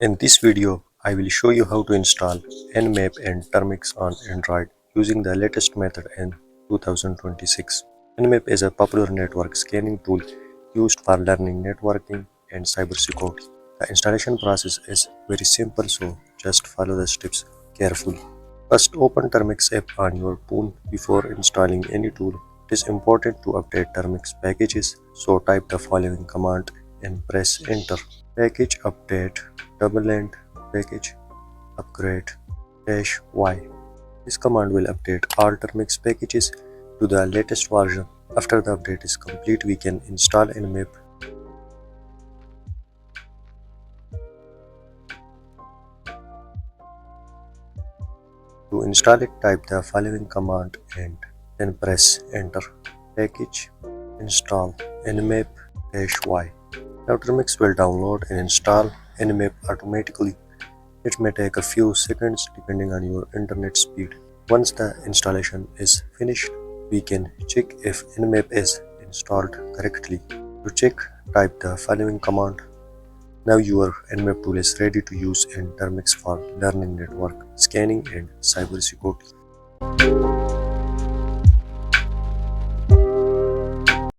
In this video, I will show you how to install Nmap and Termux on Android using the latest method in 2026. Nmap is a popular network scanning tool used for learning, networking, and cybersecurity. The installation process is very simple, so just follow the steps carefully. First, open Termux app on your phone before installing any tool. It is important to update Termux packages, so type the following command and press enter. Package update double end package upgrade -y. This command will update all Termux packages to the latest version. After the update is complete, we can install Nmap. To install it, type the following command and then press enter. Package install nmap-y. Now Termux will download and install Nmap automatically. It may take a few seconds depending on your internet speed. Once the installation is finished, we can check if Nmap is installed correctly. To check, type the following command. Now your Nmap tool is ready to use in Termux for learning, network, scanning, and cybersecurity.